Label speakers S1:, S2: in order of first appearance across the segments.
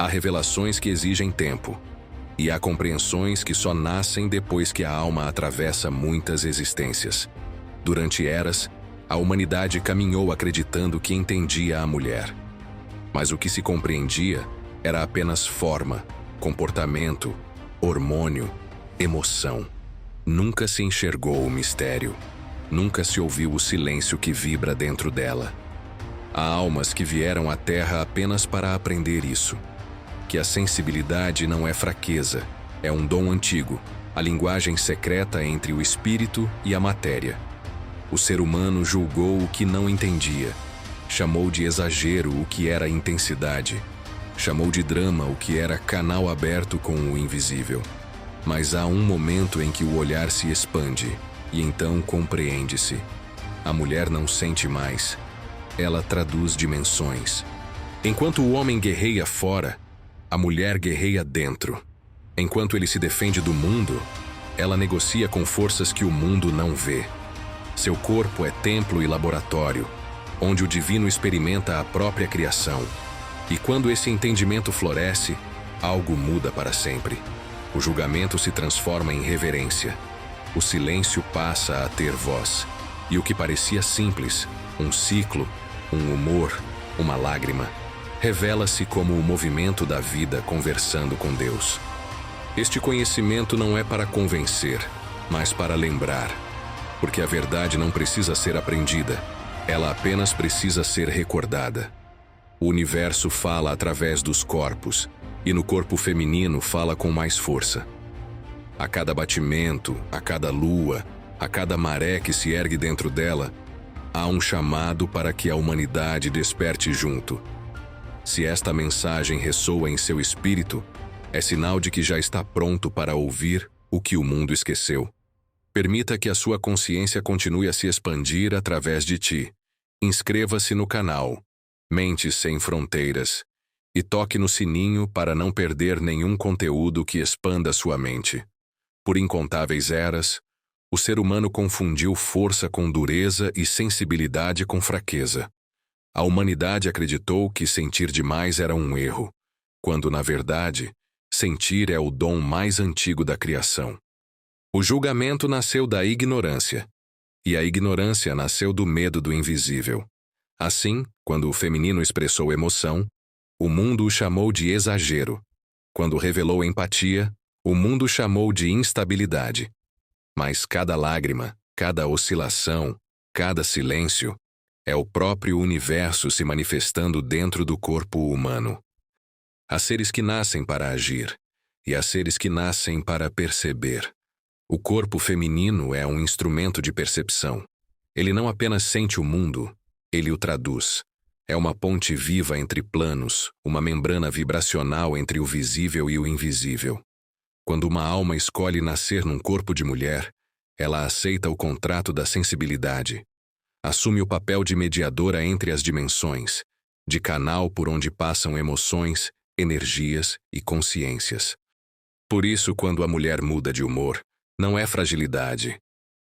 S1: Há revelações que exigem tempo, e há compreensões que só nascem depois que a alma atravessa muitas existências. Durante eras, a humanidade caminhou acreditando que entendia a mulher. Mas o que se compreendia era apenas forma, comportamento, hormônio, emoção. Nunca se enxergou o mistério. Nunca se ouviu o silêncio que vibra dentro dela. Há almas que vieram à Terra apenas para aprender isso. Que a sensibilidade não é fraqueza, é um dom antigo, a linguagem secreta entre o espírito e a matéria. O ser humano julgou o que não entendia, chamou de exagero o que era intensidade, chamou de drama o que era canal aberto com o invisível. Mas há um momento em que o olhar se expande, e então compreende-se. A mulher não sente mais, ela traduz dimensões. Enquanto o homem guerreia fora, a mulher guerreia dentro. Enquanto ele se defende do mundo, ela negocia com forças que o mundo não vê. Seu corpo é templo e laboratório, onde o divino experimenta a própria criação. E quando esse entendimento floresce, algo muda para sempre. O julgamento se transforma em reverência. O silêncio passa a ter voz. E o que parecia simples, um ciclo, um humor, uma lágrima, revela-se como o movimento da vida conversando com Deus. Este conhecimento não é para convencer, mas para lembrar. Porque a verdade não precisa ser aprendida, ela apenas precisa ser recordada. O universo fala através dos corpos, e no corpo feminino fala com mais força. A cada batimento, a cada lua, a cada maré que se ergue dentro dela, há um chamado para que a humanidade desperte junto. Se esta mensagem ressoa em seu espírito, é sinal de que já está pronto para ouvir o que o mundo esqueceu. Permita que a sua consciência continue a se expandir através de ti. Inscreva-se no canal Mentes Sem Fronteiras e toque no sininho para não perder nenhum conteúdo que expanda sua mente. Por incontáveis eras, o ser humano confundiu força com dureza e sensibilidade com fraqueza. A humanidade acreditou que sentir demais era um erro, quando, na verdade, sentir é o dom mais antigo da criação. O julgamento nasceu da ignorância, e a ignorância nasceu do medo do invisível. Assim, quando o feminino expressou emoção, o mundo o chamou de exagero. Quando revelou empatia, o mundo chamou de instabilidade. Mas cada lágrima, cada oscilação, cada silêncio, é o próprio universo se manifestando dentro do corpo humano. Há seres que nascem para agir, e há seres que nascem para perceber. O corpo feminino é um instrumento de percepção. Ele não apenas sente o mundo, ele o traduz. É uma ponte viva entre planos, uma membrana vibracional entre o visível e o invisível. Quando uma alma escolhe nascer num corpo de mulher, ela aceita o contrato da sensibilidade. Assume o papel de mediadora entre as dimensões, de canal por onde passam emoções, energias e consciências. Por isso, quando a mulher muda de humor, não é fragilidade,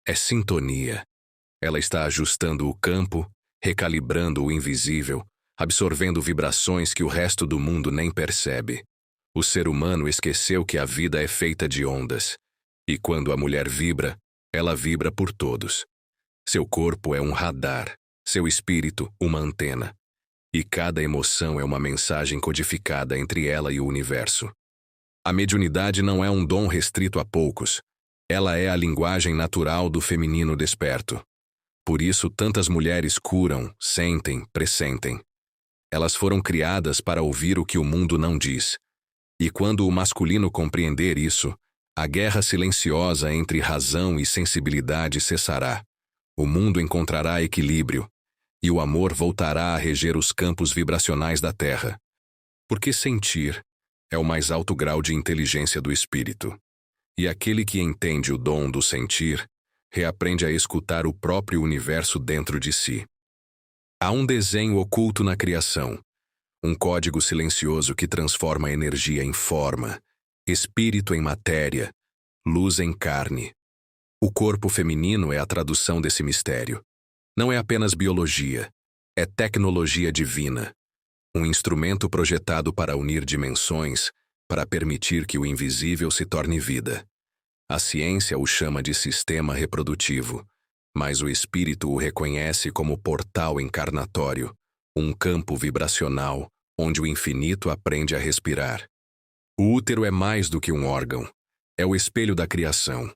S1: é sintonia. Ela está ajustando o campo, recalibrando o invisível, absorvendo vibrações que o resto do mundo nem percebe. O ser humano esqueceu que a vida é feita de ondas, e quando a mulher vibra, ela vibra por todos. Seu corpo é um radar, seu espírito uma antena, e cada emoção é uma mensagem codificada entre ela e o universo. A mediunidade não é um dom restrito a poucos, ela é a linguagem natural do feminino desperto. Por isso tantas mulheres curam, sentem, pressentem. Elas foram criadas para ouvir o que o mundo não diz. E quando o masculino compreender isso, a guerra silenciosa entre razão e sensibilidade cessará. O mundo encontrará equilíbrio, e o amor voltará a reger os campos vibracionais da Terra. Porque sentir é o mais alto grau de inteligência do espírito. E aquele que entende o dom do sentir, reaprende a escutar o próprio universo dentro de si. Há um desenho oculto na criação, um código silencioso que transforma a energia em forma, espírito em matéria, luz em carne. O corpo feminino é a tradução desse mistério. Não é apenas biologia, é tecnologia divina. Um instrumento projetado para unir dimensões, para permitir que o invisível se torne vida. A ciência o chama de sistema reprodutivo, mas o espírito o reconhece como portal encarnatório, um campo vibracional, onde o infinito aprende a respirar. O útero é mais do que um órgão. É o espelho da criação.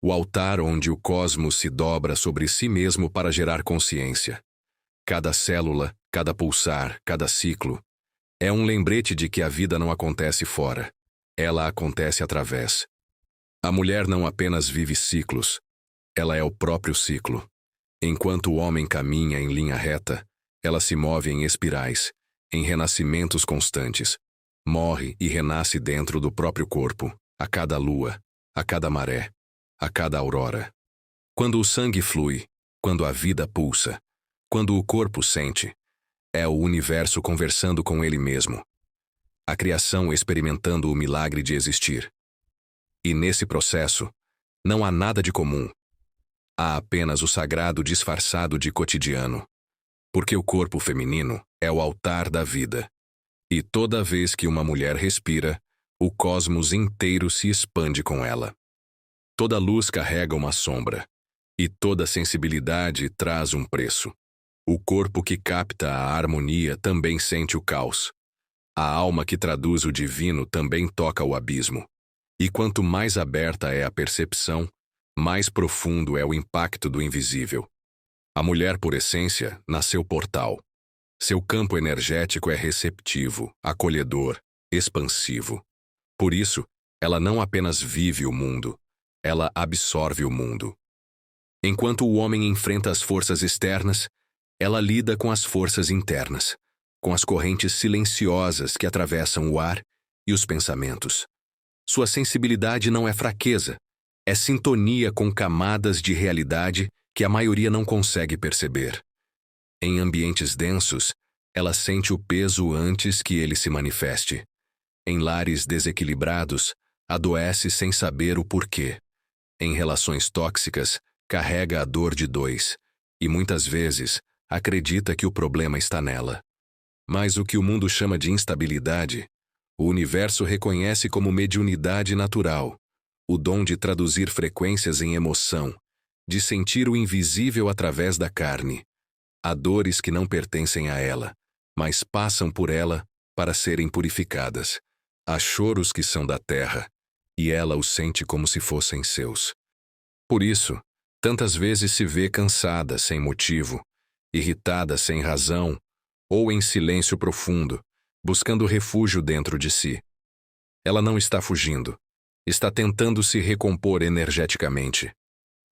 S1: O altar onde o cosmos se dobra sobre si mesmo para gerar consciência. Cada célula, cada pulsar, cada ciclo, é um lembrete de que a vida não acontece fora. Ela acontece através. A mulher não apenas vive ciclos, ela é o próprio ciclo. Enquanto o homem caminha em linha reta, ela se move em espirais, em renascimentos constantes. Morre e renasce dentro do próprio corpo, a cada lua, a cada maré, a cada aurora. Quando o sangue flui, quando a vida pulsa, quando o corpo sente, é o universo conversando com ele mesmo. A criação experimentando o milagre de existir. E nesse processo, não há nada de comum. Há apenas o sagrado disfarçado de cotidiano. Porque o corpo feminino é o altar da vida. E toda vez que uma mulher respira, o cosmos inteiro se expande com ela. Toda luz carrega uma sombra. E toda sensibilidade traz um preço. O corpo que capta a harmonia também sente o caos. A alma que traduz o divino também toca o abismo. E quanto mais aberta é a percepção, mais profundo é o impacto do invisível. A mulher, por essência, nasceu portal. Seu campo energético é receptivo, acolhedor, expansivo. Por isso, ela não apenas vive o mundo, ela absorve o mundo. Enquanto o homem enfrenta as forças externas, ela lida com as forças internas, com as correntes silenciosas que atravessam o ar e os pensamentos. Sua sensibilidade não é fraqueza, é sintonia com camadas de realidade que a maioria não consegue perceber. Em ambientes densos, ela sente o peso antes que ele se manifeste. Em lares desequilibrados, adoece sem saber o porquê. Em relações tóxicas, carrega a dor de dois, e muitas vezes acredita que o problema está nela. Mas o que o mundo chama de instabilidade, o universo reconhece como mediunidade natural, o dom de traduzir frequências em emoção, de sentir o invisível através da carne. Há dores que não pertencem a ela, mas passam por ela para serem purificadas. Há choros que são da terra, e ela os sente como se fossem seus. Por isso, tantas vezes se vê cansada sem motivo, irritada sem razão, ou em silêncio profundo, buscando refúgio dentro de si. Ela não está fugindo, está tentando se recompor energeticamente.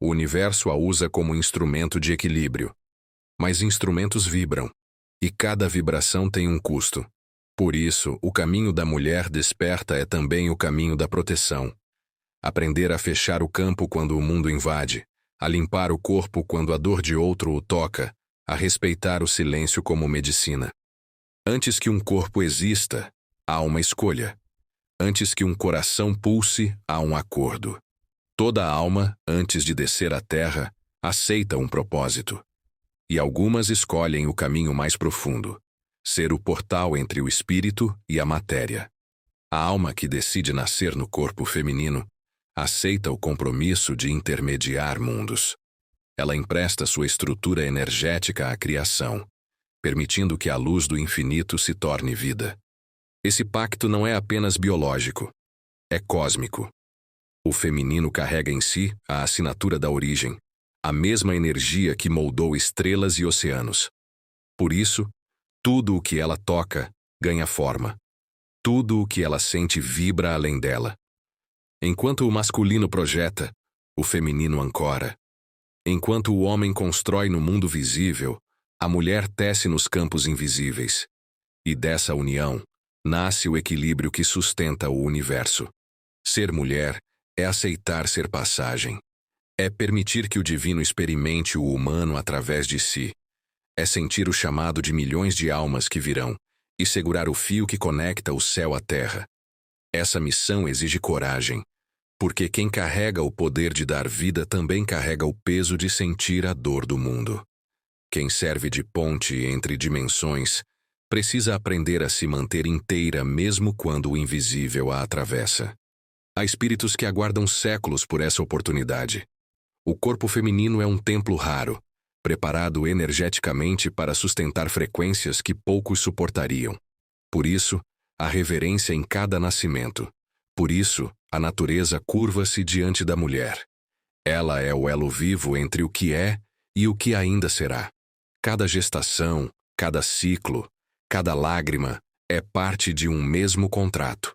S1: O universo a usa como instrumento de equilíbrio. Mas instrumentos vibram, e cada vibração tem um custo. Por isso, o caminho da mulher desperta é também o caminho da proteção. Aprender a fechar o campo quando o mundo invade, a limpar o corpo quando a dor de outro o toca, a respeitar o silêncio como medicina. Antes que um corpo exista, há uma escolha. Antes que um coração pulse, há um acordo. Toda alma, antes de descer à terra, aceita um propósito. E algumas escolhem o caminho mais profundo, ser o portal entre o espírito e a matéria. A alma que decide nascer no corpo feminino aceita o compromisso de intermediar mundos. Ela empresta sua estrutura energética à criação, permitindo que a luz do infinito se torne vida. Esse pacto não é apenas biológico, é cósmico. O feminino carrega em si a assinatura da origem, a mesma energia que moldou estrelas e oceanos. Por isso, tudo o que ela toca ganha forma. Tudo o que ela sente vibra além dela. Enquanto o masculino projeta, o feminino ancora. Enquanto o homem constrói no mundo visível, a mulher tece nos campos invisíveis. E dessa união, nasce o equilíbrio que sustenta o universo. Ser mulher é aceitar ser passagem. É permitir que o divino experimente o humano através de si. É sentir o chamado de milhões de almas que virão e segurar o fio que conecta o céu à terra. Essa missão exige coragem, porque quem carrega o poder de dar vida também carrega o peso de sentir a dor do mundo. Quem serve de ponte entre dimensões precisa aprender a se manter inteira mesmo quando o invisível a atravessa. Há espíritos que aguardam séculos por essa oportunidade. O corpo feminino é um templo raro, preparado energeticamente para sustentar frequências que poucos suportariam. Por isso, a reverência em cada nascimento. Por isso, a natureza curva-se diante da mulher. Ela é o elo vivo entre o que é e o que ainda será. Cada gestação, cada ciclo, cada lágrima é parte de um mesmo contrato.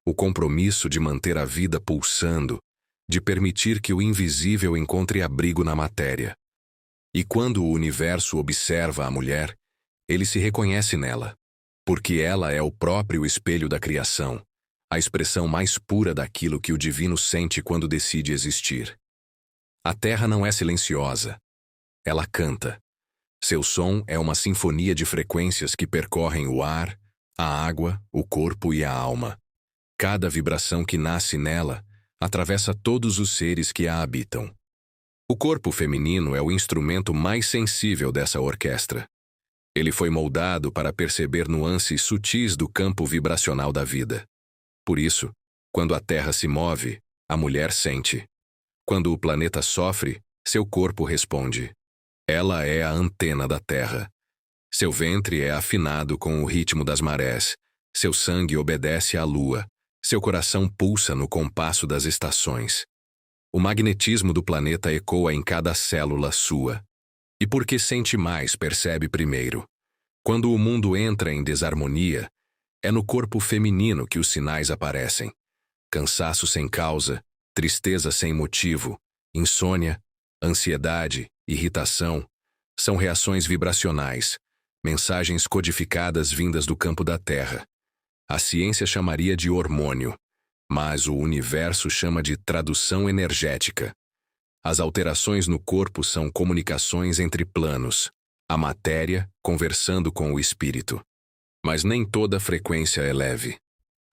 S1: O compromisso de manter a vida pulsando, de permitir que o invisível encontre abrigo na matéria. E quando o universo observa a mulher, ele se reconhece nela, porque ela é o próprio espelho da criação, a expressão mais pura daquilo que o divino sente quando decide existir. A terra não é silenciosa. Ela canta. Seu som é uma sinfonia de frequências que percorrem o ar, a água, o corpo e a alma. Cada vibração que nasce nela atravessa todos os seres que a habitam. O corpo feminino é o instrumento mais sensível dessa orquestra. Ele foi moldado para perceber nuances sutis do campo vibracional da vida. Por isso, quando a Terra se move, a mulher sente. Quando o planeta sofre, seu corpo responde. Ela é a antena da Terra. Seu ventre é afinado com o ritmo das marés. Seu sangue obedece à lua. Seu coração pulsa no compasso das estações. O magnetismo do planeta ecoa em cada célula sua. E porque sente mais, percebe primeiro. Quando o mundo entra em desarmonia, é no corpo feminino que os sinais aparecem. Cansaço sem causa, tristeza sem motivo, insônia, ansiedade, irritação, são reações vibracionais, mensagens codificadas vindas do campo da Terra. A ciência chamaria de hormônio, mas o universo chama de tradução energética. As alterações no corpo são comunicações entre planos, a matéria conversando com o espírito. Mas nem toda frequência é leve.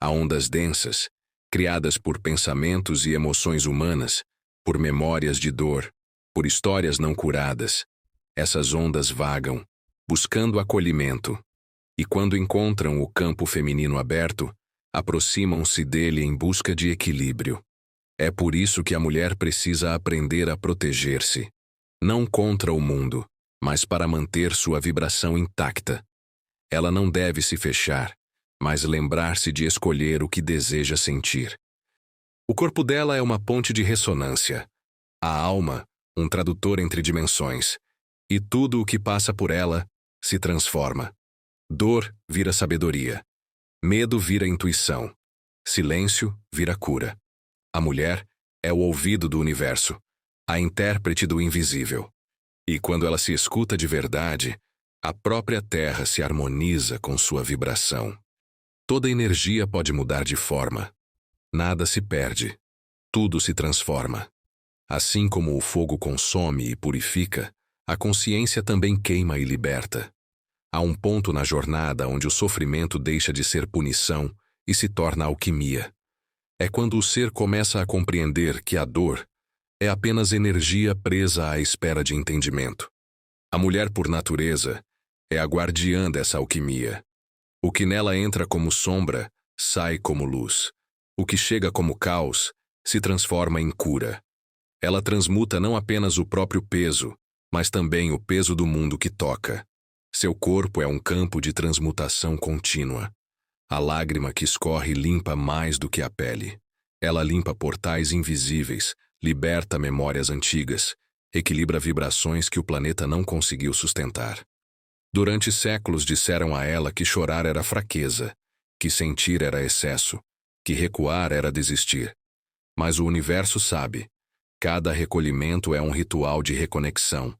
S1: Há ondas densas, criadas por pensamentos e emoções humanas, por memórias de dor, por histórias não curadas. Essas ondas vagam, buscando acolhimento. E quando encontram o campo feminino aberto, aproximam-se dele em busca de equilíbrio. É por isso que a mulher precisa aprender a proteger-se. Não contra o mundo, mas para manter sua vibração intacta. Ela não deve se fechar, mas lembrar-se de escolher o que deseja sentir. O corpo dela é uma ponte de ressonância. A alma, um tradutor entre dimensões. E tudo o que passa por ela se transforma. Dor vira sabedoria. Medo vira intuição. Silêncio vira cura. A mulher é o ouvido do universo, a intérprete do invisível. E quando ela se escuta de verdade, a própria Terra se harmoniza com sua vibração. Toda energia pode mudar de forma. Nada se perde. Tudo se transforma. Assim como o fogo consome e purifica, a consciência também queima e liberta. Há um ponto na jornada onde o sofrimento deixa de ser punição e se torna alquimia. É quando o ser começa a compreender que a dor é apenas energia presa à espera de entendimento. A mulher, por natureza, é a guardiã dessa alquimia. O que nela entra como sombra, sai como luz. O que chega como caos, se transforma em cura. Ela transmuta não apenas o próprio peso, mas também o peso do mundo que toca. Seu corpo é um campo de transmutação contínua. A lágrima que escorre limpa mais do que a pele. Ela limpa portais invisíveis, liberta memórias antigas, equilibra vibrações que o planeta não conseguiu sustentar. Durante séculos disseram a ela que chorar era fraqueza, que sentir era excesso, que recuar era desistir. Mas o universo sabe. Cada recolhimento é um ritual de reconexão.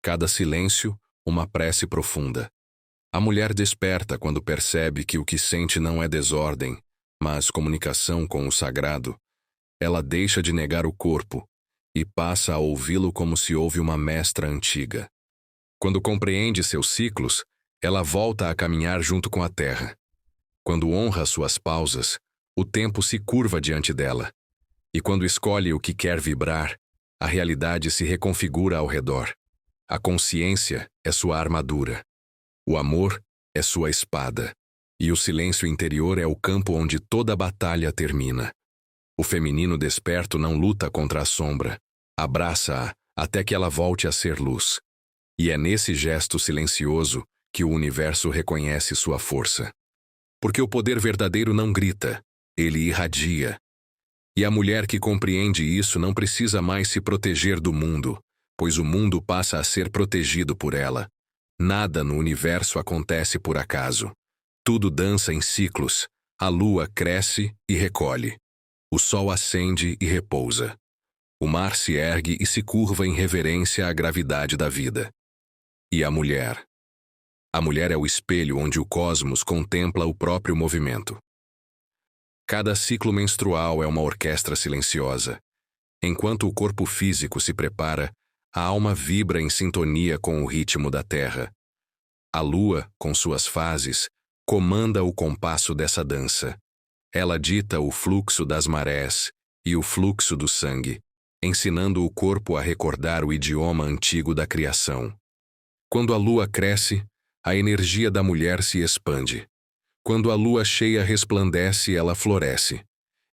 S1: Cada silêncio, uma prece profunda. A mulher desperta quando percebe que o que sente não é desordem, mas comunicação com o sagrado. Ela deixa de negar o corpo e passa a ouvi-lo como se ouve uma mestra antiga. Quando compreende seus ciclos, ela volta a caminhar junto com a terra. Quando honra suas pausas, o tempo se curva diante dela. E quando escolhe o que quer vibrar, a realidade se reconfigura ao redor. A consciência é sua armadura. O amor é sua espada, e o silêncio interior é o campo onde toda batalha termina. O feminino desperto não luta contra a sombra, abraça-a até que ela volte a ser luz. E é nesse gesto silencioso que o universo reconhece sua força. Porque o poder verdadeiro não grita, ele irradia. E a mulher que compreende isso não precisa mais se proteger do mundo, pois o mundo passa a ser protegido por ela. Nada no universo acontece por acaso. Tudo dança em ciclos, a lua cresce e recolhe. O sol acende e repousa. O mar se ergue e se curva em reverência à gravidade da vida. E a mulher? A mulher é o espelho onde o cosmos contempla o próprio movimento. Cada ciclo menstrual é uma orquestra silenciosa. Enquanto o corpo físico se prepara, a alma vibra em sintonia com o ritmo da terra. A lua, com suas fases, comanda o compasso dessa dança. Ela dita o fluxo das marés e o fluxo do sangue, ensinando o corpo a recordar o idioma antigo da criação. Quando a lua cresce, a energia da mulher se expande. Quando a lua cheia resplandece, ela floresce.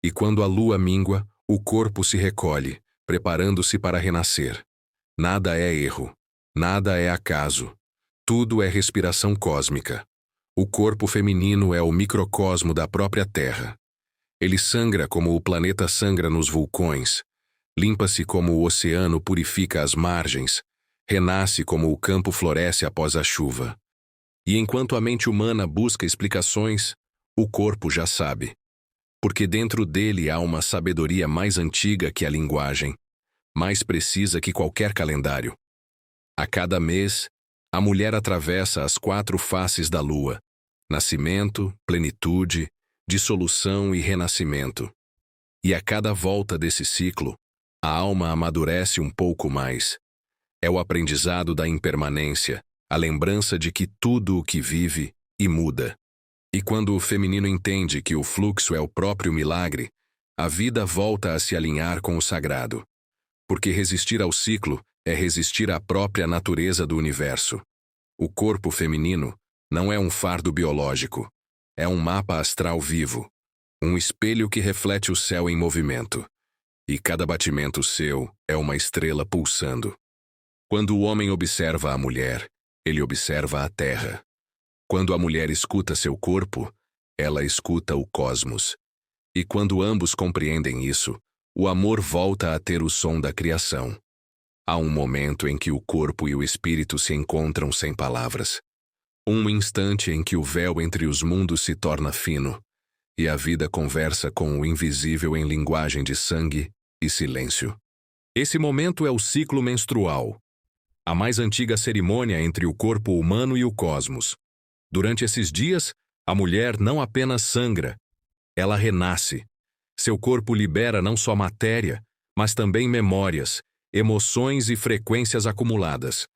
S1: E quando a lua mingua, o corpo se recolhe, preparando-se para renascer. Nada é erro, nada é acaso. Tudo é respiração cósmica. O corpo feminino é o microcosmo da própria Terra. Ele sangra como o planeta sangra nos vulcões, limpa-se como o oceano purifica as margens, renasce como o campo floresce após a chuva. E enquanto a mente humana busca explicações, o corpo já sabe. Porque dentro dele há uma sabedoria mais antiga que a linguagem, mais precisa que qualquer calendário. A cada mês, a mulher atravessa as 4 faces da lua: nascimento, plenitude, dissolução e renascimento. E a cada volta desse ciclo, a alma amadurece um pouco mais. É o aprendizado da impermanência, a lembrança de que tudo o que vive e muda. E quando o feminino entende que o fluxo é o próprio milagre, a vida volta a se alinhar com o sagrado. Porque resistir ao ciclo é resistir à própria natureza do universo. O corpo feminino não é um fardo biológico, é um mapa astral vivo, um espelho que reflete o céu em movimento. E cada batimento seu é uma estrela pulsando. Quando o homem observa a mulher, ele observa a terra. Quando a mulher escuta seu corpo, ela escuta o cosmos. E quando ambos compreendem isso, o amor volta a ter o som da criação. Há um momento em que o corpo e o espírito se encontram sem palavras. Um instante em que o véu entre os mundos se torna fino, e a vida conversa com o invisível em linguagem de sangue e silêncio. Esse momento é o ciclo menstrual, a mais antiga cerimônia entre o corpo humano e o cosmos. Durante esses dias, a mulher não apenas sangra, ela renasce. Seu corpo libera não só matéria, mas também memórias, emoções e frequências acumuladas.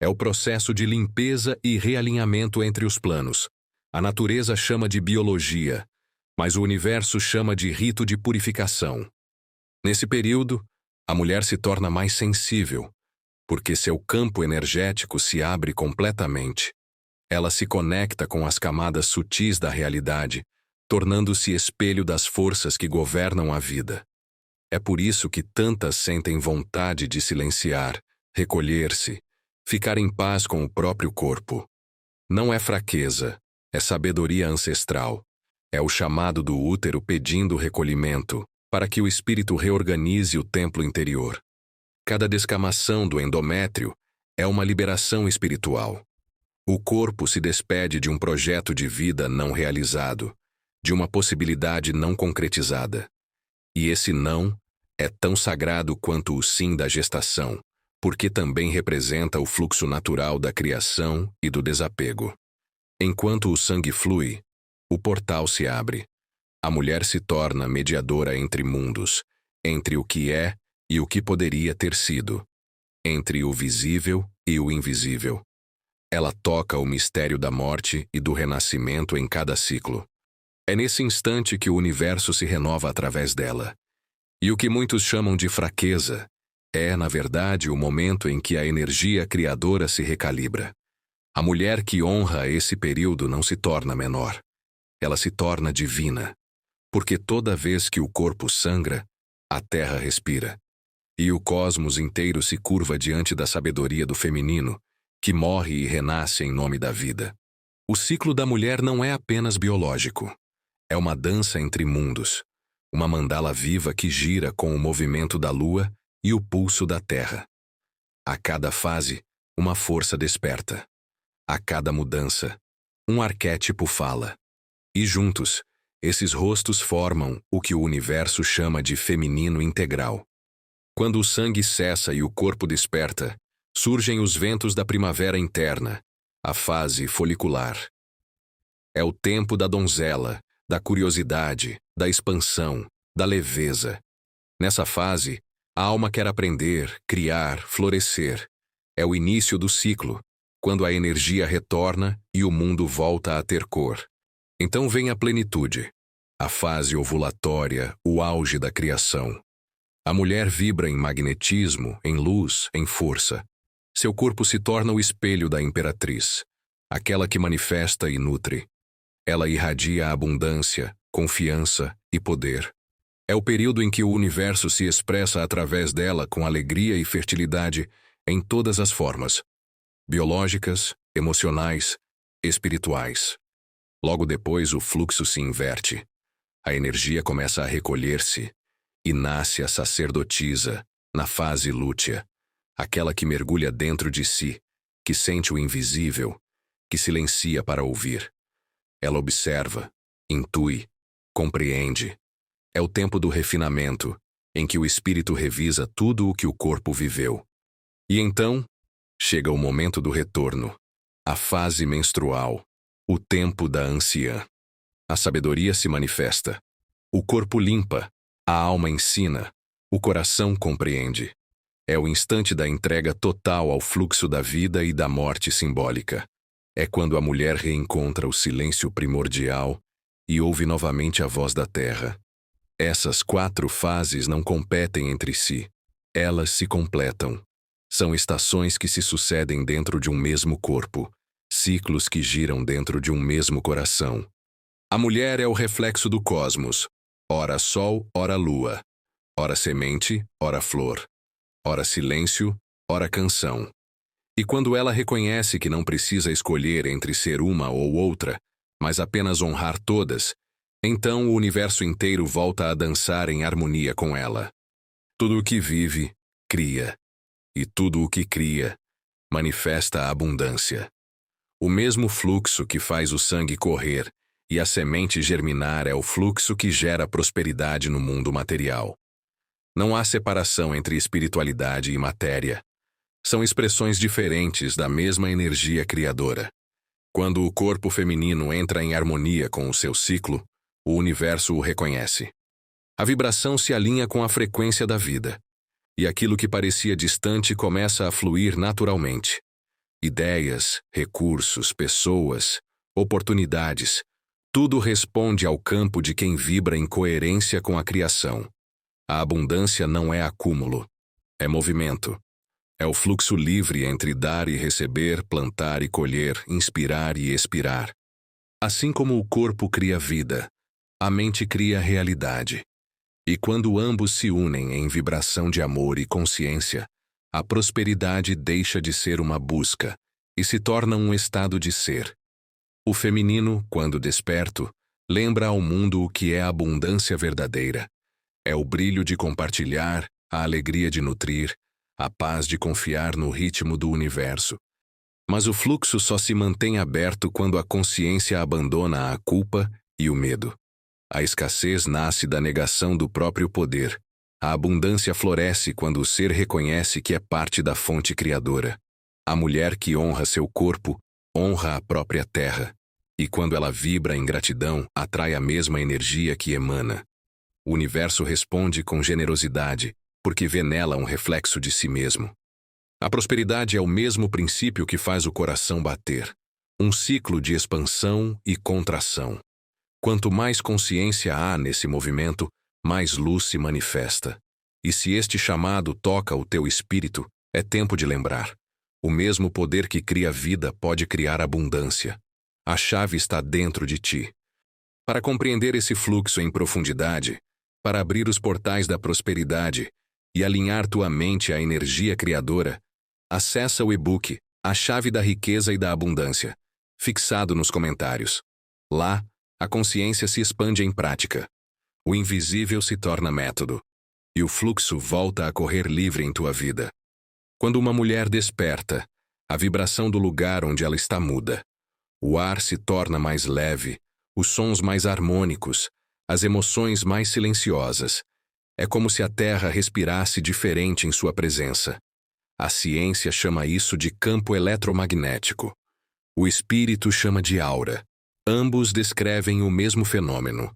S1: É o processo de limpeza e realinhamento entre os planos. A natureza chama de biologia, mas o universo chama de rito de purificação. Nesse período, a mulher se torna mais sensível, porque seu campo energético se abre completamente. Ela se conecta com as camadas sutis da realidade, tornando-se espelho das forças que governam a vida. É por isso que tantas sentem vontade de silenciar, recolher-se, ficar em paz com o próprio corpo. Não é fraqueza, é sabedoria ancestral. É o chamado do útero pedindo recolhimento, para que o espírito reorganize o templo interior. Cada descamação do endométrio é uma liberação espiritual. O corpo se despede de um projeto de vida não realizado, de uma possibilidade não concretizada. E esse não é tão sagrado quanto o sim da gestação, porque também representa o fluxo natural da criação e do desapego. Enquanto o sangue flui, o portal se abre. A mulher se torna mediadora entre mundos, entre o que é e o que poderia ter sido, entre o visível e o invisível. Ela toca o mistério da morte e do renascimento em cada ciclo. É nesse instante que o universo se renova através dela. E o que muitos chamam de fraqueza é, na verdade, o momento em que a energia criadora se recalibra. A mulher que honra esse período não se torna menor. Ela se torna divina. Porque toda vez que o corpo sangra, a terra respira. E o cosmos inteiro se curva diante da sabedoria do feminino, que morre e renasce em nome da vida. O ciclo da mulher não é apenas biológico. É uma dança entre mundos. Uma mandala viva que gira com o movimento da lua e o pulso da terra. A cada fase, uma força desperta. A cada mudança, um arquétipo fala. E juntos, esses rostos formam o que o universo chama de feminino integral. Quando o sangue cessa e o corpo desperta, surgem os ventos da primavera interna, a fase folicular. É o tempo da donzela, da curiosidade, da expansão, da leveza. Nessa fase, a alma quer aprender, criar, florescer. É o início do ciclo, quando a energia retorna e o mundo volta a ter cor. Então vem a plenitude, a fase ovulatória, o auge da criação. A mulher vibra em magnetismo, em luz, em força. Seu corpo se torna o espelho da imperatriz, aquela que manifesta e nutre. Ela irradia abundância, confiança e poder. É o período em que o universo se expressa através dela com alegria e fertilidade em todas as formas. Biológicas, emocionais, espirituais. Logo depois o fluxo se inverte. A energia começa a recolher-se e nasce a sacerdotisa, na fase lútea, aquela que mergulha dentro de si, que sente o invisível, que silencia para ouvir. Ela observa, intui, compreende. É o tempo do refinamento, em que o espírito revisa tudo o que o corpo viveu. E então, chega o momento do retorno, a fase menstrual, o tempo da anciã. A sabedoria se manifesta. O corpo limpa, a alma ensina, o coração compreende. É o instante da entrega total ao fluxo da vida e da morte simbólica. É quando a mulher reencontra o silêncio primordial e ouve novamente a voz da terra. Essas 4 fases não competem entre si. Elas se completam. São estações que se sucedem dentro de um mesmo corpo, ciclos que giram dentro de um mesmo coração. A mulher é o reflexo do cosmos, ora sol, ora lua, ora semente, ora flor, ora silêncio, ora canção. E quando ela reconhece que não precisa escolher entre ser uma ou outra, mas apenas honrar todas, então o universo inteiro volta a dançar em harmonia com ela. Tudo o que vive, cria. E tudo o que cria, manifesta a abundância. O mesmo fluxo que faz o sangue correr e a semente germinar é o fluxo que gera prosperidade no mundo material. Não há separação entre espiritualidade e matéria. São expressões diferentes da mesma energia criadora. Quando o corpo feminino entra em harmonia com o seu ciclo, o universo o reconhece. A vibração se alinha com a frequência da vida. E aquilo que parecia distante começa a fluir naturalmente. Ideias, recursos, pessoas, oportunidades, tudo responde ao campo de quem vibra em coerência com a criação. A abundância não é acúmulo, é movimento. É o fluxo livre entre dar e receber, plantar e colher, inspirar e expirar. Assim como o corpo cria vida, a mente cria realidade. E quando ambos se unem em vibração de amor e consciência, a prosperidade deixa de ser uma busca e se torna um estado de ser. O feminino, quando desperto, lembra ao mundo o que é a abundância verdadeira. É o brilho de compartilhar, a alegria de nutrir, a paz de confiar no ritmo do universo. Mas o fluxo só se mantém aberto quando a consciência abandona a culpa e o medo. A escassez nasce da negação do próprio poder. A abundância floresce quando o ser reconhece que é parte da fonte criadora. A mulher que honra seu corpo, honra a própria terra. E quando ela vibra em gratidão, atrai a mesma energia que emana. O universo responde com generosidade, porque vê nela um reflexo de si mesmo. A prosperidade é o mesmo princípio que faz o coração bater. Um ciclo de expansão e contração. Quanto mais consciência há nesse movimento, mais luz se manifesta. E se este chamado toca o teu espírito, é tempo de lembrar. O mesmo poder que cria vida pode criar abundância. A chave está dentro de ti. Para compreender esse fluxo em profundidade, para abrir os portais da prosperidade e alinhar tua mente à energia criadora, acessa o e-book A Chave da Riqueza e da Abundância, fixado nos comentários. Lá, a consciência se expande em prática. O invisível se torna método. E o fluxo volta a correr livre em tua vida. Quando uma mulher desperta, a vibração do lugar onde ela está muda. O ar se torna mais leve, os sons mais harmônicos, as emoções mais silenciosas. É como se a Terra respirasse diferente em sua presença. A ciência chama isso de campo eletromagnético. O espírito chama de aura. Ambos descrevem o mesmo fenômeno: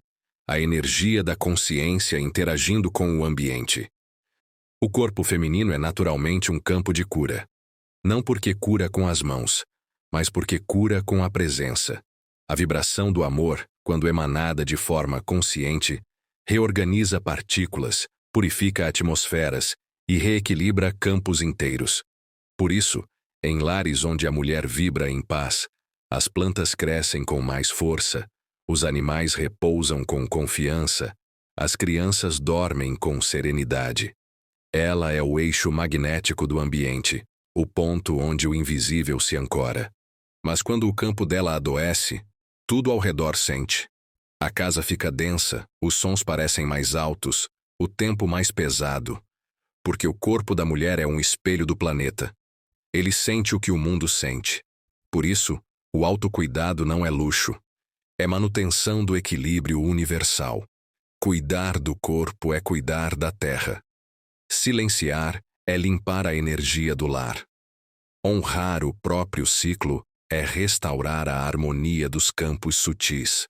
S1: a energia da consciência interagindo com o ambiente. O corpo feminino é naturalmente um campo de cura. Não porque cura com as mãos, mas porque cura com a presença. A vibração do amor, quando emanada de forma consciente, reorganiza partículas, purifica atmosferas e reequilibra campos inteiros. Por isso, em lares onde a mulher vibra em paz, as plantas crescem com mais força, os animais repousam com confiança, as crianças dormem com serenidade. Ela é o eixo magnético do ambiente, o ponto onde o invisível se ancora. Mas quando o campo dela adoece, tudo ao redor sente. A casa fica densa, os sons parecem mais altos, o tempo mais pesado, porque o corpo da mulher é um espelho do planeta. Ele sente o que o mundo sente. Por isso, o autocuidado não é luxo. É manutenção do equilíbrio universal. Cuidar do corpo é cuidar da terra. Silenciar é limpar a energia do lar. Honrar o próprio ciclo é restaurar a harmonia dos campos sutis.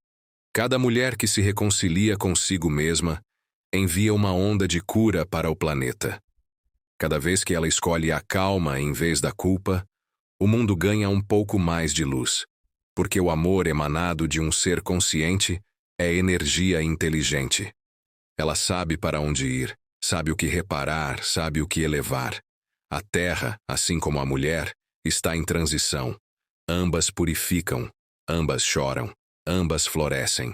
S1: Cada mulher que se reconcilia consigo mesma envia uma onda de cura para o planeta. Cada vez que ela escolhe a calma em vez da culpa, o mundo ganha um pouco mais de luz. Porque o amor emanado de um ser consciente é energia inteligente. Ela sabe para onde ir, sabe o que reparar, sabe o que elevar. A terra, assim como a mulher, está em transição. Ambas purificam, ambas choram, ambas florescem.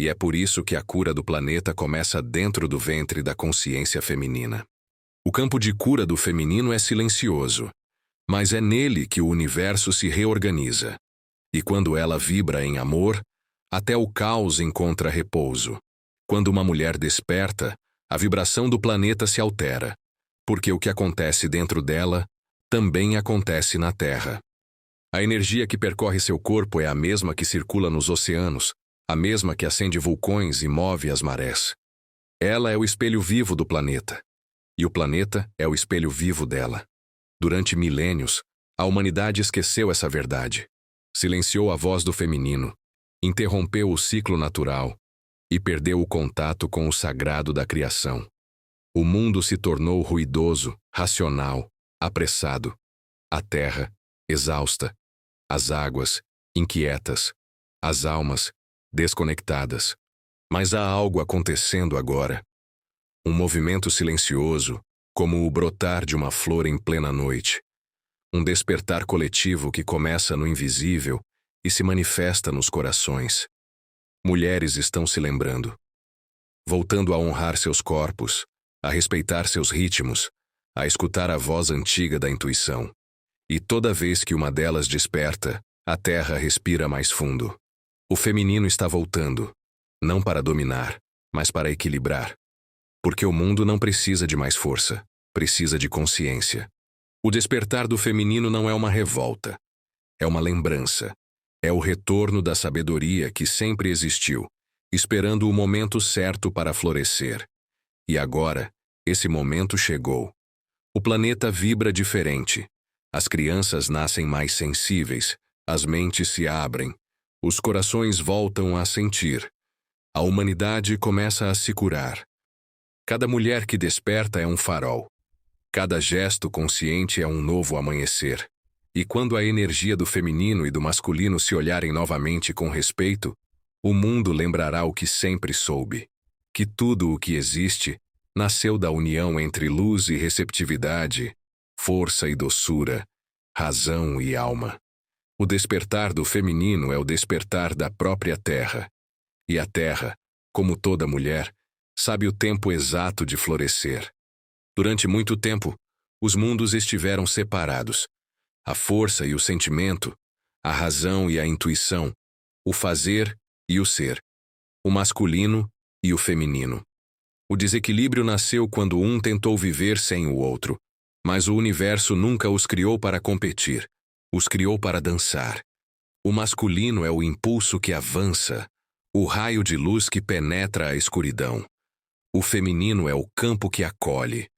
S1: E é por isso que a cura do planeta começa dentro do ventre da consciência feminina. O campo de cura do feminino é silencioso, mas é nele que o universo se reorganiza. E quando ela vibra em amor, até o caos encontra repouso. Quando uma mulher desperta, a vibração do planeta se altera, porque o que acontece dentro dela também acontece na Terra. A energia que percorre seu corpo é a mesma que circula nos oceanos, a mesma que acende vulcões e move as marés. Ela é o espelho vivo do planeta, e o planeta é o espelho vivo dela. Durante milênios, a humanidade esqueceu essa verdade. Silenciou a voz do feminino, interrompeu o ciclo natural e perdeu o contato com o sagrado da criação. O mundo se tornou ruidoso, racional, apressado. A terra, exausta. As águas, inquietas. As almas, desconectadas. Mas há algo acontecendo agora. Um movimento silencioso, como o brotar de uma flor em plena noite. Um despertar coletivo que começa no invisível e se manifesta nos corações. Mulheres estão se lembrando, voltando a honrar seus corpos, a respeitar seus ritmos, a escutar a voz antiga da intuição. E toda vez que uma delas desperta, a terra respira mais fundo. O feminino está voltando, não para dominar, mas para equilibrar. Porque o mundo não precisa de mais força, precisa de consciência. O despertar do feminino não é uma revolta, é uma lembrança. É o retorno da sabedoria que sempre existiu, esperando o momento certo para florescer. E agora, esse momento chegou. O planeta vibra diferente. As crianças nascem mais sensíveis, as mentes se abrem, os corações voltam a sentir. A humanidade começa a se curar. Cada mulher que desperta é um farol. Cada gesto consciente é um novo amanhecer. E quando a energia do feminino e do masculino se olharem novamente com respeito, o mundo lembrará o que sempre soube: que tudo o que existe nasceu da união entre luz e receptividade, força e doçura, razão e alma. O despertar do feminino é o despertar da própria terra. E a terra, como toda mulher, sabe o tempo exato de florescer. Durante muito tempo, os mundos estiveram separados. A força e o sentimento, a razão e a intuição, o fazer e o ser, o masculino e o feminino. O desequilíbrio nasceu quando um tentou viver sem o outro, mas o universo nunca os criou para competir, os criou para dançar. O masculino é o impulso que avança, o raio de luz que penetra a escuridão. O feminino é o campo que acolhe,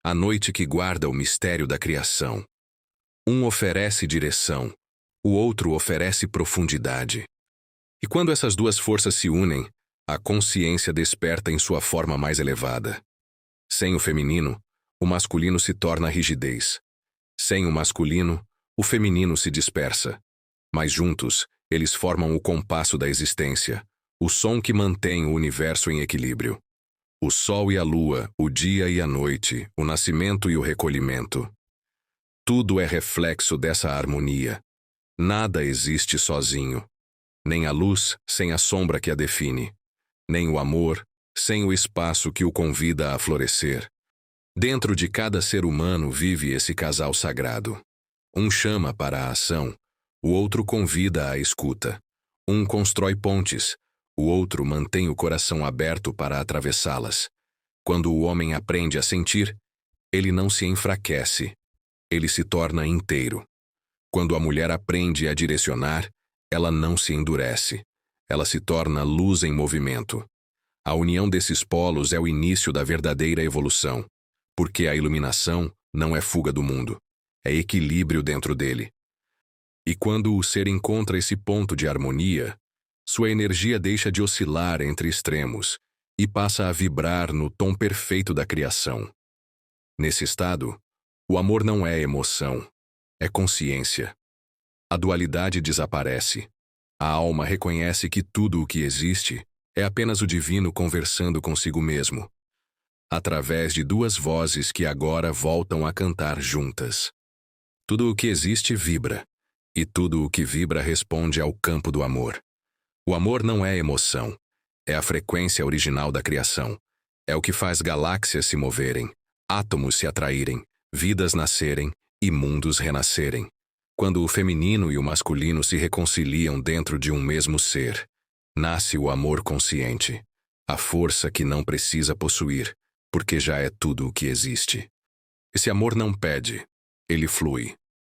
S1: a noite que guarda o mistério da criação. Um oferece direção, o outro oferece profundidade. E quando essas duas forças se unem, a consciência desperta em sua forma mais elevada. Sem o feminino, o masculino se torna rigidez. Sem o masculino, o feminino se dispersa. Mas juntos, eles formam o compasso da existência, o som que mantém o universo em equilíbrio. O sol e a lua, o dia e a noite, o nascimento e o recolhimento. Tudo é reflexo dessa harmonia. Nada existe sozinho. Nem a luz sem a sombra que a define. Nem o amor sem o espaço que o convida a florescer. Dentro de cada ser humano vive esse casal sagrado. Um chama para a ação, o outro convida à escuta. Um constrói pontes, o outro mantém o coração aberto para atravessá-las. Quando o homem aprende a sentir, ele não se enfraquece, ele se torna inteiro. Quando a mulher aprende a direcionar, ela não se endurece, ela se torna luz em movimento. A união desses polos é o início da verdadeira evolução, porque a iluminação não é fuga do mundo, é equilíbrio dentro dele. E quando o ser encontra esse ponto de harmonia, sua energia deixa de oscilar entre extremos e passa a vibrar no tom perfeito da criação. Nesse estado, o amor não é emoção, é consciência. A dualidade desaparece. A alma reconhece que tudo o que existe é apenas o divino conversando consigo mesmo, através de duas vozes que agora voltam a cantar juntas. Tudo o que existe vibra, e tudo o que vibra responde ao campo do amor. O amor não é emoção, é a frequência original da criação. É o que faz galáxias se moverem, átomos se atraírem, vidas nascerem e mundos renascerem. Quando o feminino e o masculino se reconciliam dentro de um mesmo ser, nasce o amor consciente, a força que não precisa possuir, porque já é tudo o que existe. Esse amor não pede, ele flui.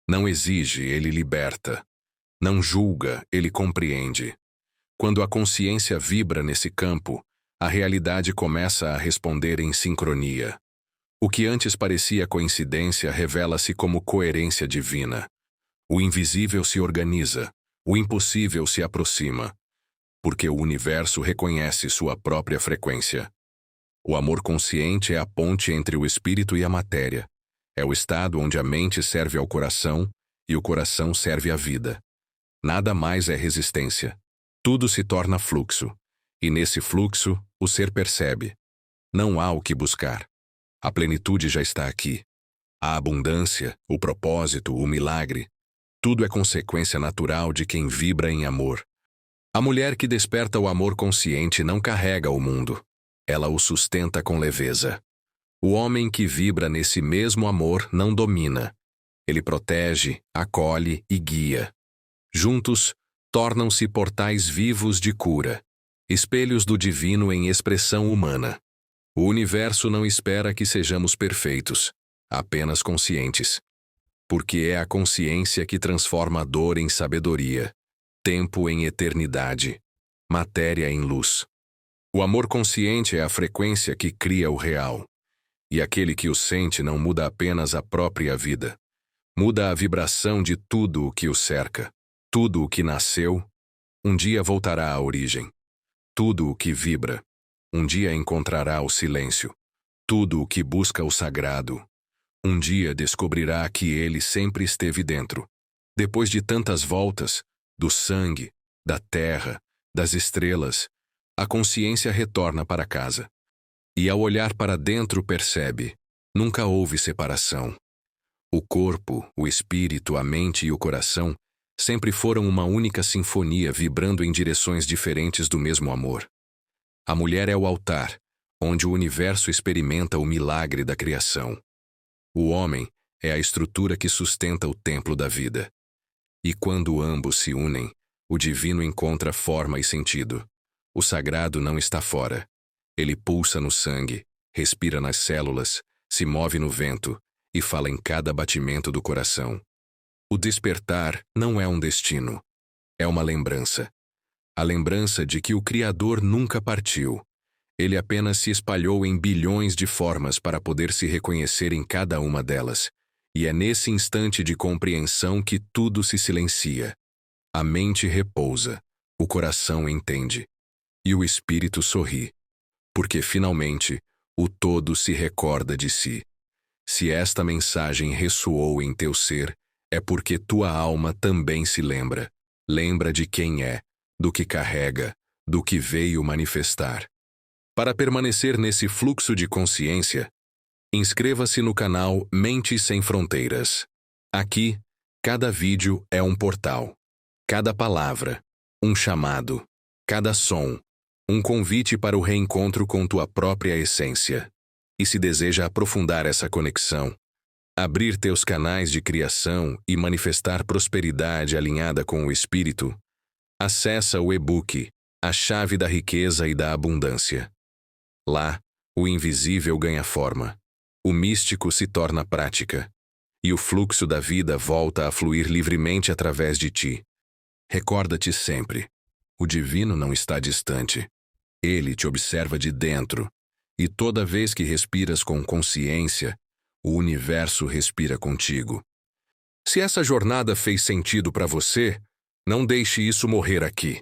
S1: Não exige, ele liberta. Não julga, ele compreende. Quando a consciência vibra nesse campo, a realidade começa a responder em sincronia. O que antes parecia coincidência revela-se como coerência divina. O invisível se organiza, o impossível se aproxima, porque o universo reconhece sua própria frequência. O amor consciente é a ponte entre o espírito e a matéria. É o estado onde a mente serve ao coração e o coração serve à vida. Nada mais é resistência. Tudo se torna fluxo, e nesse fluxo o ser percebe. Não há o que buscar. A plenitude já está aqui. A abundância, o propósito, o milagre, tudo é consequência natural de quem vibra em amor. A mulher que desperta o amor consciente não carrega o mundo. Ela o sustenta com leveza. O homem que vibra nesse mesmo amor não domina. Ele protege, acolhe e guia. Juntos, tornam-se portais vivos de cura, espelhos do divino em expressão humana. O universo não espera que sejamos perfeitos, apenas conscientes. Porque é a consciência que transforma a dor em sabedoria, tempo em eternidade, matéria em luz. O amor consciente é a frequência que cria o real. E aquele que o sente não muda apenas a própria vida. Muda a vibração de tudo o que o cerca. Tudo o que nasceu, um dia voltará à origem. Tudo o que vibra, um dia encontrará o silêncio. Tudo o que busca o sagrado, um dia descobrirá que ele sempre esteve dentro. Depois de tantas voltas, do sangue, da terra, das estrelas, a consciência retorna para casa. E ao olhar para dentro percebe, nunca houve separação. O corpo, o espírito, a mente e o coração sempre foram uma única sinfonia vibrando em direções diferentes do mesmo amor. A mulher é o altar, onde o universo experimenta o milagre da criação. O homem é a estrutura que sustenta o templo da vida. E quando ambos se unem, o divino encontra forma e sentido. O sagrado não está fora. Ele pulsa no sangue, respira nas células, se move no vento e fala em cada batimento do coração. O despertar não é um destino, é uma lembrança. A lembrança de que o Criador nunca partiu. Ele apenas se espalhou em bilhões de formas para poder se reconhecer em cada uma delas. E é nesse instante de compreensão que tudo se silencia. A mente repousa, o coração entende. E o espírito sorri. Porque finalmente, o todo se recorda de si. Se esta mensagem ressoou em teu ser, é porque tua alma também se lembra. Lembra de quem é, do que carrega, do que veio manifestar. Para permanecer nesse fluxo de consciência, inscreva-se no canal Mentes Sem Fronteiras. Aqui, cada vídeo é um portal. Cada palavra, um chamado. Cada som, um convite para o reencontro com tua própria essência. E se deseja aprofundar essa conexão, abrir teus canais de criação e manifestar prosperidade alinhada com o espírito, acessa o e-book A Chave da Riqueza e da Abundância. Lá, o invisível ganha forma, o místico se torna prática, e o fluxo da vida volta a fluir livremente através de ti. Recorda-te sempre, o divino não está distante. Ele te observa de dentro, e toda vez que respiras com consciência, o universo respira contigo. Se essa jornada fez sentido para você, não deixe isso morrer aqui.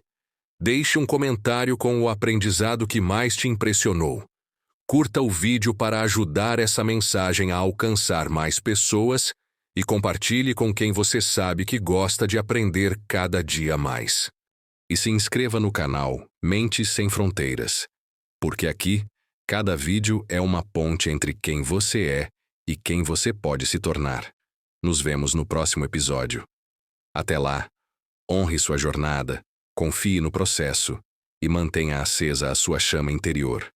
S1: Deixe um comentário com o aprendizado que mais te impressionou. Curta o vídeo para ajudar essa mensagem a alcançar mais pessoas e compartilhe com quem você sabe que gosta de aprender cada dia mais. E se inscreva no canal Mentes Sem Fronteiras, porque aqui, cada vídeo é uma ponte entre quem você é e quem você pode se tornar. Nos vemos no próximo episódio. Até lá, honre sua jornada, confie no processo e mantenha acesa a sua chama interior.